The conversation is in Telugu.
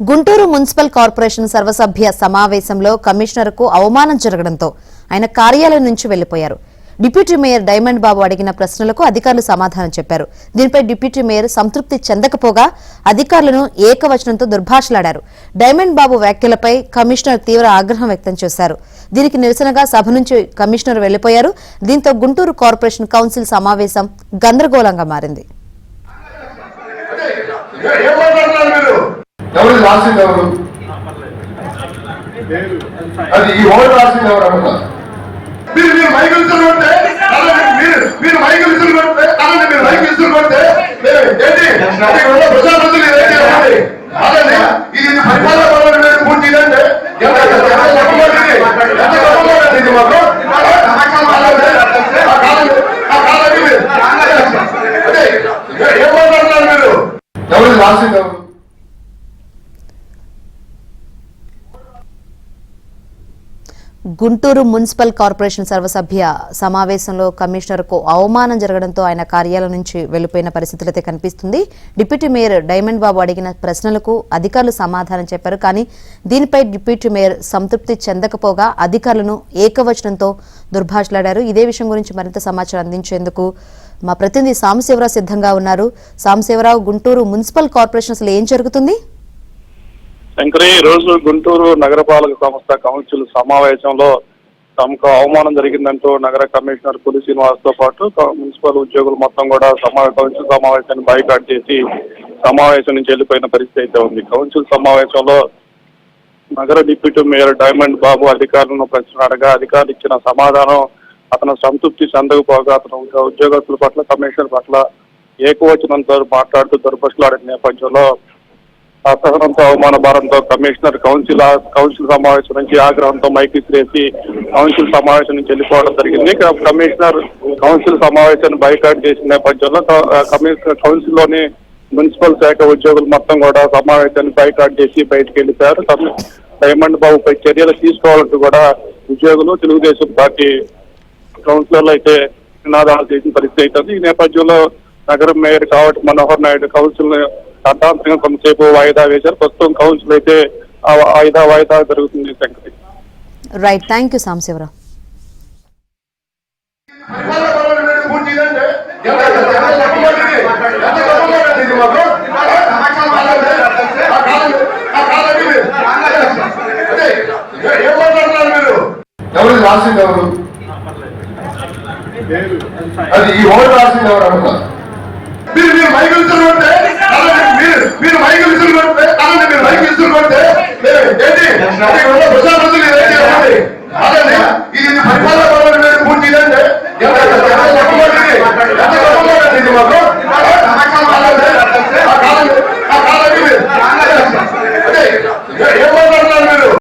గుంటూరు మున్సిపల్ కార్పొరేషన్ సర్వసభ్య సమావేశంలో కమిషనర్కు అవమానం జరగడంతో ఆయన కార్యాలయం నుంచి వెళ్లిపోయారు. డిప్యూటీ మేయర్ డైమండ్ బాబు అడిగిన ప్రశ్నలకు అధికారులు సమాధానం చెప్పారు. దీనిపై డిప్యూటీ మేయర్ సంతృప్తి చెందకపోగా అధికారులను ఏకవచనంతో దుర్భాషలాడారు. డైమండ్ బాబు వ్యాఖ్యలపై కమిషనర్ తీవ్ర ఆగ్రహం వ్యక్తం చేశారు. దీనికి నిరసనగా సభ నుంచి కమిషనర్ వెళ్లిపోయారు. దీంతో గుంటూరు కార్పొరేషన్ కౌన్సిల్ సమావేశం గందరగోళంగా మారింది. ఎవరు రాసింది ఎవరు అది ఈ ఓటు రాసింది ఎవరు అమ్మ మీరు మైకులు ఇస్తుంటే మీరు మైకులు ఇస్తుంటే మీరు మైకులు ఇస్తుంటే ప్రజాప్రతినిధులు ఇది పరిపాలన పూర్తి అంటే మీరు ఎవరు రాసింది ఎవరు గుంటూరు మున్సిపల్ కార్పొరేషన్ సర్వసభ్య సమావేశంలో కమిషనర్కు అవమానం జరగడంతో ఆయన కార్యాలయం నుంచి వెళ్లిపోయిన పరిస్థితులు అయితే కనిపిస్తుంది. డిప్యూటీ మేయర్ డైమండ్ బాబు అడిగిన ప్రశ్నలకు అధికారులు సమాధానం చెప్పారు. కానీ దీనిపై డిప్యూటీ మేయర్ సంతృప్తి చెందకపోగా అధికారులను ఏకవచనంతో దుర్భాషలాడారు. ఇదే విషయం గురించి మరింత సమాచారం అందించేందుకు మా ప్రతినిధి సాంబశివరావు సిద్ధంగా ఉన్నారు. సాంబశివరావు, గుంటూరు మున్సిపల్ కార్పొరేషన్ అసలు ఏం జరుగుతుంది? శంకరి, ఈ రోజు గుంటూరు నగరపాలక సంస్థ కౌన్సిల్ సమావేశంలో తమకు అవమానం జరిగిందంటూ నగర కమిషనర్ పులి శ్రీనివాస్తో పాటు మున్సిపల్ ఉద్యోగులు మొత్తం కూడా కౌన్సిల్ సమావేశాన్ని బాయ్కాట్ చేసి సమావేశం నుంచి వెళ్లిపోయిన పరిస్థితి అయితే ఉంది. కౌన్సిల్ సమావేశంలో నగర డిప్యూటీ మేయర్ డైమండ్ బాబు అధికారులను ప్రశ్న అడగా అధికారులు ఇచ్చిన సమాధానం అతను సంతృప్తి చెందకపోగా అతను ఉద్యోగస్తుల పట్ల కమిషనర్ పట్ల ఏకవచనంతో మాట్లాడుతూ దుర్భాషలాడిన నేపథ్యంలో అసహనంతో అవమాన భారంతో కమిషనర్ కౌన్సిల్ సమావేశం నుంచి ఆగ్రహంతో మైకి విసిరేసి కౌన్సిల్ సమావేశం నుంచి వెళ్ళిపోవడం జరిగింది. కమిషనర్ కౌన్సిల్ సమావేశాన్ని బాయ్కాట్ చేసిన నేపథ్యంలో కౌన్సిల్లోని మున్సిపల్ శాఖ ఉద్యోగులు మొత్తం కూడా సమావేశాన్ని బాయ్కాట్ చేసి బయటకు వెళ్ళిపోయారు. డైమండ్ బాబుపై చర్యలు తీసుకోవాలంటూ కూడా ఉద్యోగులు తెలుగుదేశం పార్టీ కౌన్సిలర్లు అయితే నినాదాలు చేసిన పరిస్థితి అవుతుంది. ఈ నేపథ్యంలో నగర మేయర్ కావటి మనోహర్ నాయుడు కౌన్సిల్ అర్థాంతంగా కొంతసేపు వాయిదా వేశారు. ప్రస్తుతం కౌన్సిల్ అయితే వాయిదా జరుగుతుంది. Shankari, right, thank you Sambasivarao. ఎవరు రాసింది ఎవరు అది ఈ ఓటు రాసింది ఎవరు అమ్మ మీరు మైకులు ఇస్తుంటే మీరు మైకులు ఇస్తుంటే మీరు మైకులు ఇస్తుంటే ప్రజాప్రతినిధులు ఇది పరిపాలన పూర్తి అంటే